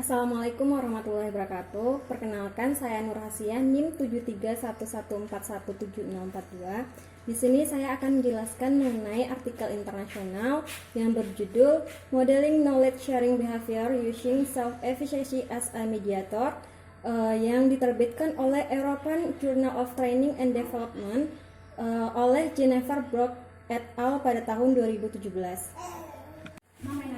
Assalamualaikum warahmatullahi wabarakatuh. Perkenalkan, saya Nur Hasia, NIM 7311141762. Di sini saya akan menjelaskan mengenai artikel internasional yang berjudul Modeling Knowledge Sharing Behavior Using Self-Efficacy as a Mediator, yang diterbitkan oleh European Journal of Training and Development oleh Jennifer Brock et al. Pada tahun 2017.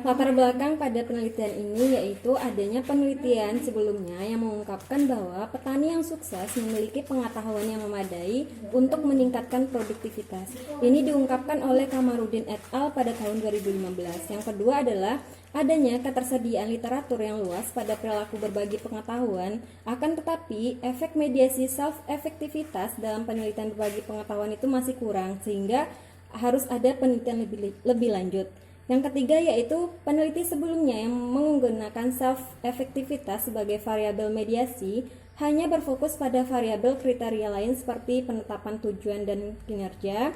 Latar belakang pada penelitian ini yaitu adanya penelitian sebelumnya yang mengungkapkan bahwa petani yang sukses memiliki pengetahuan yang memadai untuk meningkatkan produktivitas. Ini diungkapkan oleh Kamarudin et al. Pada tahun 2015. Yang kedua adalah adanya ketersediaan literatur yang luas pada perilaku berbagi pengetahuan, akan tetapi efek mediasi self-efektivitas dalam penelitian berbagi pengetahuan itu masih kurang, sehingga harus ada penelitian lebih lanjut. Yang ketiga yaitu peneliti sebelumnya yang menggunakan self-efektivitas sebagai variabel mediasi hanya berfokus pada variabel kriteria lain seperti penetapan tujuan dan kinerja,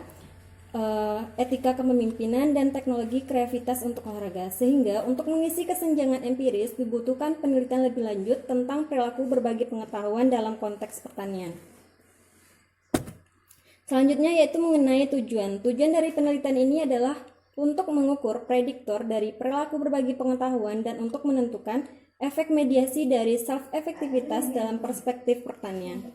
etika kepemimpinan, dan teknologi kreativitas untuk olahraga, sehingga untuk mengisi kesenjangan empiris dibutuhkan penelitian lebih lanjut tentang perilaku berbagi pengetahuan dalam konteks pertanian. Selanjutnya yaitu mengenai tujuan. Tujuan dari penelitian ini adalah untuk mengukur prediktor dari perilaku berbagi pengetahuan dan untuk menentukan efek mediasi dari self-efektivitas dalam perspektif pertanian.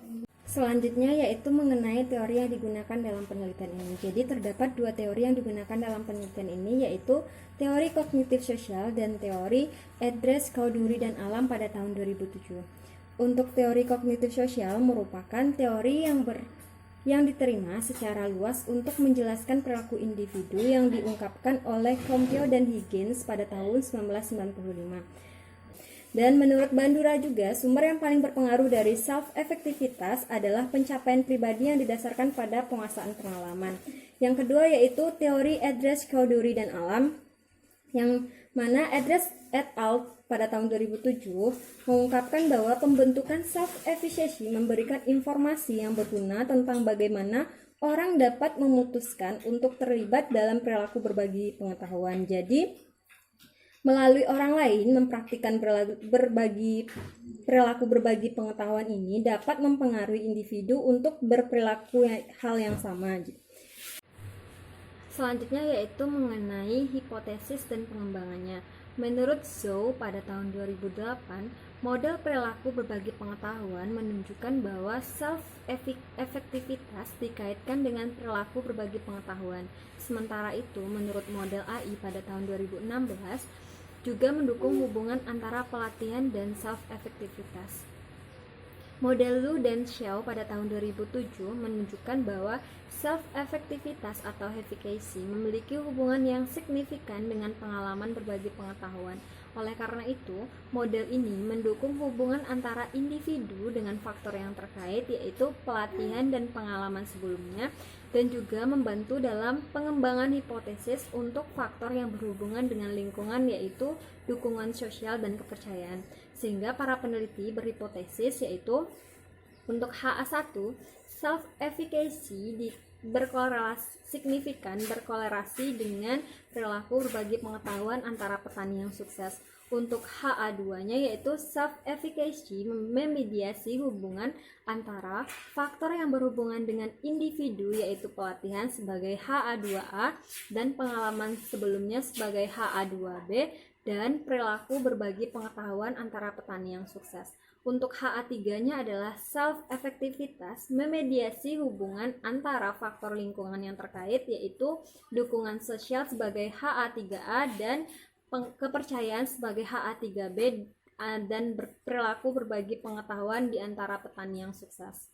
Selanjutnya yaitu mengenai teori yang digunakan dalam penelitian ini. Jadi terdapat dua teori yang digunakan dalam penelitian ini, yaitu teori kognitif sosial dan teori Edwards, Cowdery, dan Alam pada tahun 2007. Untuk teori kognitif sosial merupakan teori yang diterima secara luas untuk menjelaskan perilaku individu yang diungkapkan oleh Compeau dan Higgins pada tahun 1995. Dan menurut Bandura juga, sumber yang paling berpengaruh dari self-efektivitas adalah pencapaian pribadi yang didasarkan pada penguasaan pengalaman. Yang kedua yaitu teori Edwards, Cowdery, dan Alam, yang mana Edwards et al. Pada tahun 2007 mengungkapkan bahwa pembentukan self-efficacy memberikan informasi yang berguna tentang bagaimana orang dapat memutuskan untuk terlibat dalam perilaku berbagi pengetahuan. Jadi, melalui orang lain mempraktikkan perilaku berbagi pengetahuan ini dapat mempengaruhi individu untuk berperilaku hal yang sama. Selanjutnya yaitu mengenai hipotesis dan pengembangannya. Menurut Zhou pada tahun 2008, model perilaku berbagi pengetahuan menunjukkan bahwa self-efektivitas dikaitkan dengan perilaku berbagi pengetahuan. Sementara itu, menurut model AI pada tahun 2016 juga mendukung hubungan antara pelatihan dan self-efektivitas. Model Lu dan Xiao pada tahun 2007 menunjukkan bahwa self-efektivitas atau efficacy memiliki hubungan yang signifikan dengan pengalaman berbagi pengetahuan. Oleh karena itu, model ini mendukung hubungan antara individu dengan faktor yang terkait, yaitu pelatihan dan pengalaman sebelumnya, dan juga membantu dalam pengembangan hipotesis untuk faktor yang berhubungan dengan lingkungan, yaitu dukungan sosial dan kepercayaan. Sehingga para peneliti berhipotesis yaitu untuk HA1, self-efficacy berkolerasi dengan perilaku berbagi pengetahuan antara petani yang sukses. Untuk HA2-nya yaitu self-efficacy memediasi hubungan antara faktor yang berhubungan dengan individu yaitu pelatihan sebagai HA2A dan pengalaman sebelumnya sebagai HA2B dan perilaku berbagi pengetahuan antara petani yang sukses. Untuk HA3-nya adalah self-efektivitas memediasi hubungan antara faktor lingkungan yang terkait yaitu dukungan sosial sebagai HA3A dan kepercayaan sebagai HA3B dan perilaku berbagi pengetahuan di antara petani yang sukses.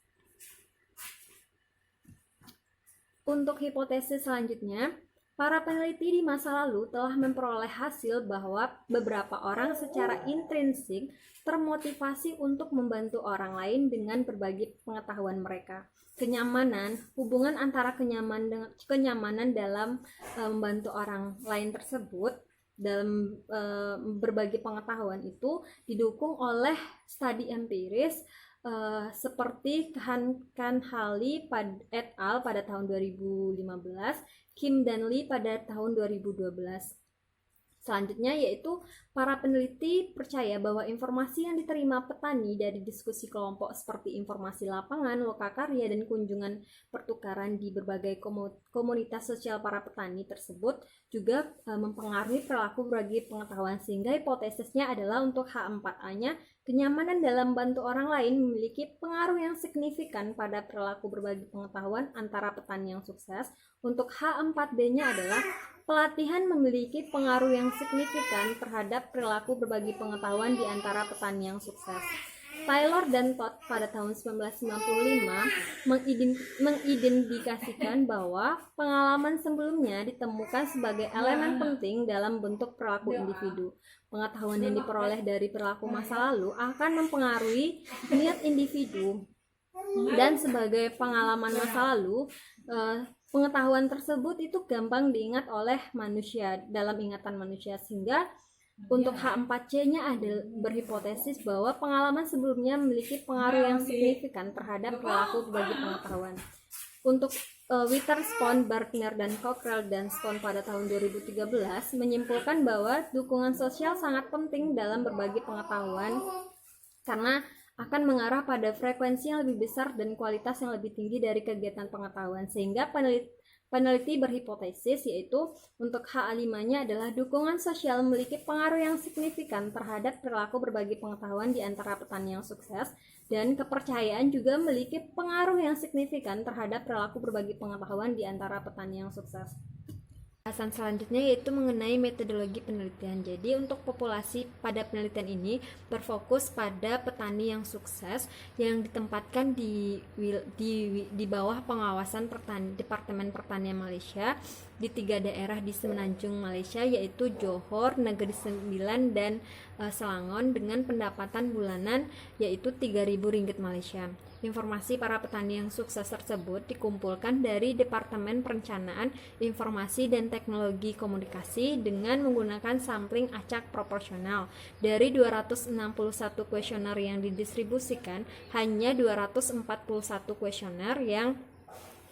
Untuk hipotesis selanjutnya, para peneliti di masa lalu telah memperoleh hasil bahwa beberapa orang secara intrinsik termotivasi untuk membantu orang lain dengan berbagi pengetahuan mereka. Hubungan antara kenyamanan dalam membantu orang lain tersebut dalam berbagi pengetahuan itu didukung oleh studi empiris seperti Khan-Halley et al. Pada tahun 2015, Kim dan Lee pada tahun 2012. Selanjutnya yaitu para peneliti percaya bahwa informasi yang diterima petani dari diskusi kelompok seperti informasi lapangan, lokakarya, dan kunjungan pertukaran di berbagai komunitas sosial para petani tersebut juga mempengaruhi perilaku berbagi pengetahuan, sehingga hipotesisnya adalah untuk H4A-nya, kenyamanan dalam bantu orang lain memiliki pengaruh yang signifikan pada perilaku berbagi pengetahuan antara petani yang sukses. Untuk H4B-nya adalah pelatihan memiliki pengaruh yang signifikan terhadap perilaku berbagi pengetahuan di antara petani yang sukses. Taylor dan Todd pada tahun 1995 mengidentifikasikan bahwa pengalaman sebelumnya ditemukan sebagai elemen penting dalam bentuk perilaku individu. Pengetahuan yang diperoleh dari perilaku masa lalu akan mempengaruhi niat individu, dan sebagai pengalaman masa lalu, pengetahuan tersebut itu gampang diingat oleh manusia dalam ingatan manusia, sehingga untuk H4C-nya ada berhipotesis bahwa pengalaman sebelumnya memiliki pengaruh yang signifikan terhadap perilaku berbagi pengetahuan. Untuk Witherspoon, Bartner, dan Cockrell dan Stone pada tahun 2013 menyimpulkan bahwa dukungan sosial sangat penting dalam berbagi pengetahuan karena akan mengarah pada frekuensi yang lebih besar dan kualitas yang lebih tinggi dari kegiatan pengetahuan, sehingga peneliti berhipotesis yaitu untuk H5-nya adalah dukungan sosial memiliki pengaruh yang signifikan terhadap perilaku berbagi pengetahuan di antara petani yang sukses, dan kepercayaan juga memiliki pengaruh yang signifikan terhadap perilaku berbagi pengetahuan di antara petani yang sukses. Bahasan selanjutnya yaitu mengenai metodologi penelitian. Jadi untuk populasi pada penelitian ini berfokus pada petani yang sukses yang ditempatkan di bawah pengawasan Departemen Pertanian Malaysia di 3 daerah di semenanjung Malaysia, yaitu Johor, Negeri Sembilan, dan Selangor, dengan pendapatan bulanan yaitu RM3.000 Malaysia. Informasi para petani yang sukses tersebut dikumpulkan dari Departemen Perencanaan, Informasi, dan Teknologi Komunikasi dengan menggunakan sampling acak proporsional. Dari 261 kuesioner yang didistribusikan, hanya 241 kuesioner yang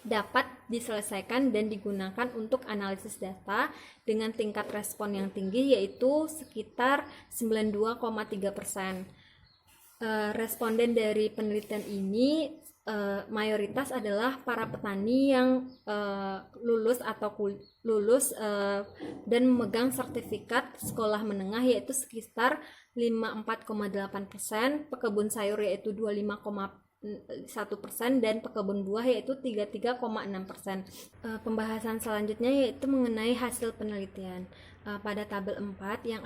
dapat diselesaikan dan digunakan untuk analisis data dengan tingkat respon yang tinggi, yaitu sekitar 92,3%. Responden dari penelitian ini mayoritas adalah para petani yang lulus dan memegang sertifikat sekolah menengah, yaitu sekitar 54,8%, pekebun sayur yaitu 25,1%, dan pekebun buah yaitu 33,6%. Pembahasan selanjutnya yaitu mengenai hasil penelitian. Pada tabel 4 yang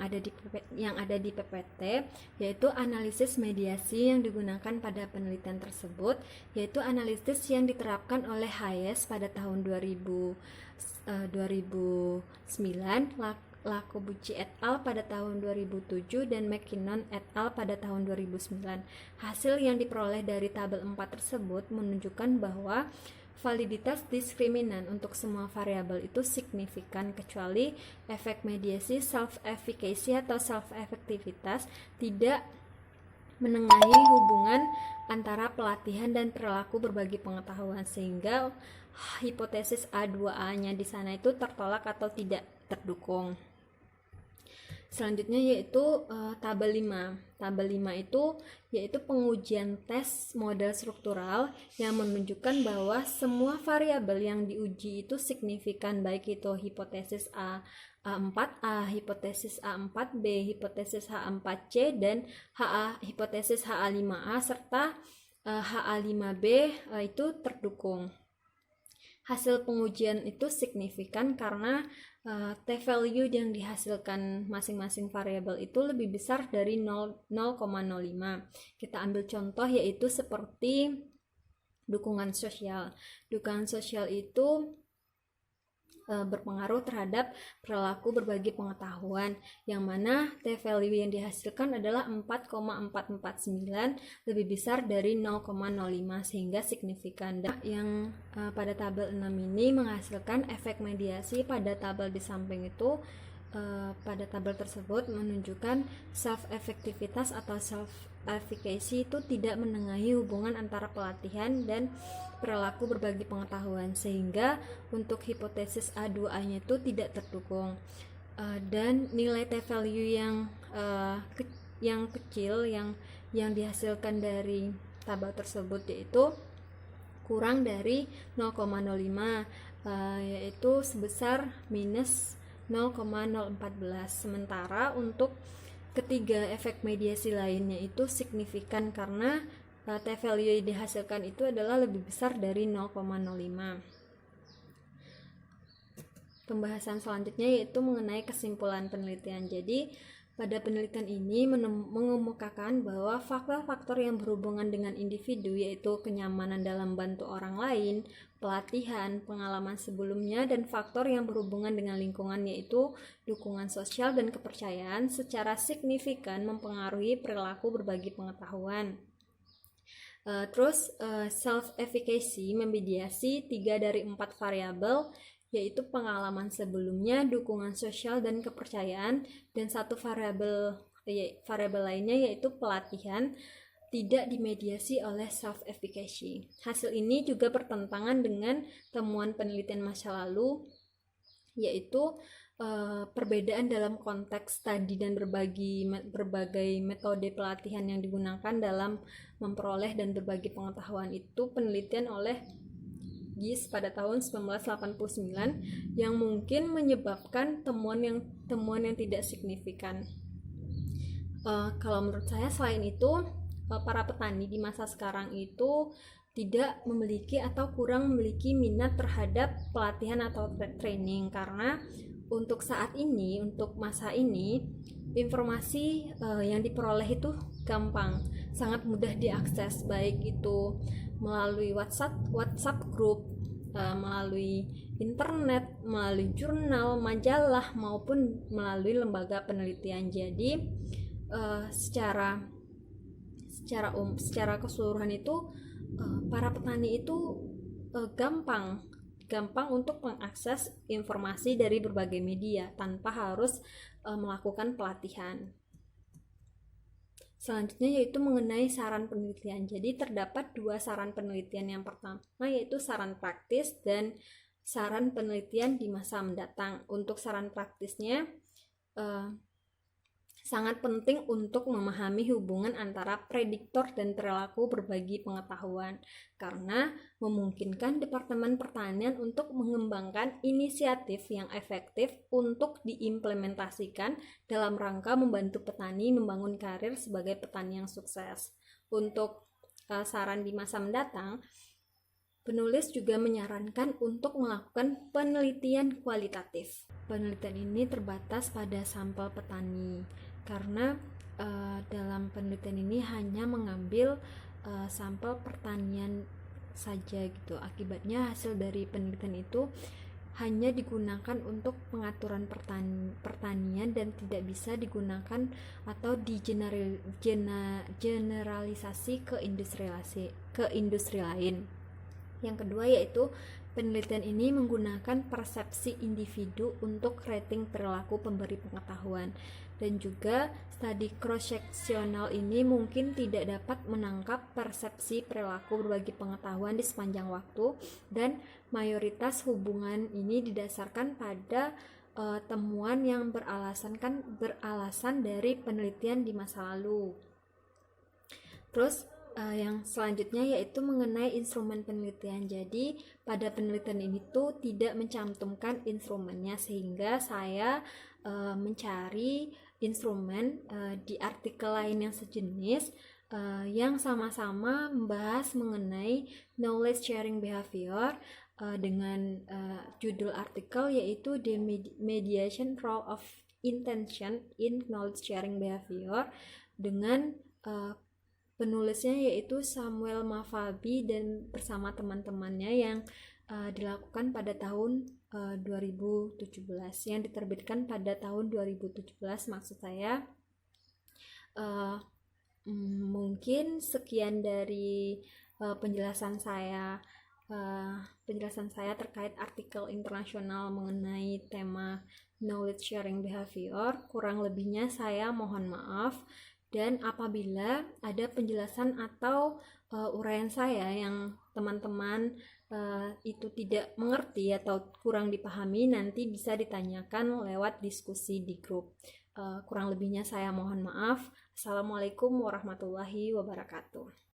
ada di PPT, yaitu analisis mediasi yang digunakan pada penelitian tersebut, yaitu analisis yang diterapkan oleh Hayes pada tahun 2009, Lakobuchi et al. Pada tahun 2007, dan McKinnon et al. Pada tahun 2009. Hasil yang diperoleh dari tabel 4 tersebut menunjukkan bahwa validitas diskriminan untuk semua variabel itu signifikan, kecuali efek mediasi self-efficacy atau self-efektivitas tidak menengahi hubungan antara pelatihan dan perilaku berbagi pengetahuan, sehingga hipotesis A2A-nya di sana itu tertolak atau tidak terdukung. Selanjutnya yaitu tabel 5. Tabel 5 itu yaitu pengujian tes model struktural yang menunjukkan bahwa semua variabel yang diuji itu signifikan, baik itu hipotesis A4A, hipotesis A4B, hipotesis H4C, dan hipotesis HA5A serta HA5B itu terdukung. Hasil pengujian itu signifikan karena T-value yang dihasilkan masing-masing variabel itu lebih besar dari 0,05. Kita ambil contoh yaitu seperti dukungan sosial. Dukungan sosial itu berpengaruh terhadap perilaku berbagi pengetahuan, yang mana T-value yang dihasilkan adalah 4,449, lebih besar dari 0,05, sehingga signifikan. Dan yang pada tabel 6 ini menghasilkan efek mediasi pada tabel di samping itu. Pada tabel tersebut menunjukkan self-efektivitas atau self-efficacy itu tidak menengahi hubungan antara pelatihan dan perilaku berbagi pengetahuan, sehingga untuk hipotesis A2A-nya itu tidak terdukung. dan nilai T-value yang kecil yang dihasilkan dari tabel tersebut yaitu kurang dari 0,05, yaitu sebesar minus 0,014. Sementara untuk ketiga efek mediasi lainnya itu signifikan karena T-value yang dihasilkan itu adalah lebih besar dari 0,05. Pembahasan selanjutnya yaitu mengenai kesimpulan penelitian. Jadi pada penelitian ini mengemukakan bahwa faktor-faktor yang berhubungan dengan individu yaitu kenyamanan dalam bantu orang lain, pelatihan, pengalaman sebelumnya, dan faktor yang berhubungan dengan lingkungan yaitu dukungan sosial dan kepercayaan secara signifikan mempengaruhi perilaku berbagi pengetahuan. Self-efficacy memediasi 3 dari 4 variabel yaitu pengalaman sebelumnya, dukungan sosial dan kepercayaan, dan satu variabel lainnya yaitu pelatihan tidak dimediasi oleh self-efficacy. Hasil ini juga bertentangan dengan temuan penelitian masa lalu yaitu perbedaan dalam konteks studi dan berbagai metode pelatihan yang digunakan dalam memperoleh dan berbagi pengetahuan itu penelitian oleh GIS pada tahun 1989 yang mungkin menyebabkan temuan yang tidak signifikan. Kalau menurut saya selain itu para petani di masa sekarang itu tidak memiliki atau kurang memiliki minat terhadap pelatihan atau training karena untuk saat ini, untuk masa ini informasi yang diperoleh itu gampang, sangat mudah diakses, baik itu melalui WhatsApp group, melalui internet, melalui jurnal, majalah maupun melalui lembaga penelitian. Jadi secara keseluruhan itu para petani itu gampang untuk mengakses informasi dari berbagai media tanpa harus melakukan pelatihan. Selanjutnya yaitu mengenai saran penelitian. Jadi terdapat 2 saran penelitian. Yang pertama yaitu saran praktis dan saran penelitian di masa mendatang. Untuk saran praktisnya sangat penting untuk memahami hubungan antara prediktor dan perilaku berbagi pengetahuan karena memungkinkan Departemen Pertanian untuk mengembangkan inisiatif yang efektif untuk diimplementasikan dalam rangka membantu petani membangun karir sebagai petani yang sukses. Untuk saran di masa mendatang, penulis juga menyarankan untuk melakukan penelitian kualitatif. Penelitian ini terbatas pada sampel petani karena dalam penelitian ini hanya mengambil sampel pertanian saja gitu. Akibatnya hasil dari penelitian itu hanya digunakan untuk pengaturan pertanian dan tidak bisa digunakan atau digeneralisasi ke industri lain. Yang kedua yaitu penelitian ini menggunakan persepsi individu untuk rating perilaku pemberi pengetahuan, dan juga studi cross-seksional ini mungkin tidak dapat menangkap persepsi perilaku berbagi pengetahuan di sepanjang waktu, dan mayoritas hubungan ini didasarkan pada temuan yang beralasan dari penelitian di masa lalu. Terus yang selanjutnya yaitu mengenai instrumen penelitian. Jadi pada penelitian ini tuh tidak mencantumkan instrumennya, sehingga saya mencari instrumen di artikel lain yang sejenis yang sama-sama membahas mengenai knowledge sharing behavior dengan judul artikel yaitu The Mediation Role of Intention in Knowledge Sharing Behavior dengan penulisnya yaitu Samuel Mafabi dan bersama teman-temannya yang dilakukan pada tahun 2017, yang diterbitkan pada tahun 2017 maksud saya. Mungkin sekian dari penjelasan saya terkait artikel internasional mengenai tema knowledge sharing behavior. Kurang lebihnya saya mohon maaf, dan apabila ada penjelasan atau uraian saya yang teman-teman itu tidak mengerti atau kurang dipahami, nanti bisa ditanyakan lewat diskusi di grup. Kurang lebihnya saya mohon maaf. Assalamualaikum warahmatullahi wabarakatuh.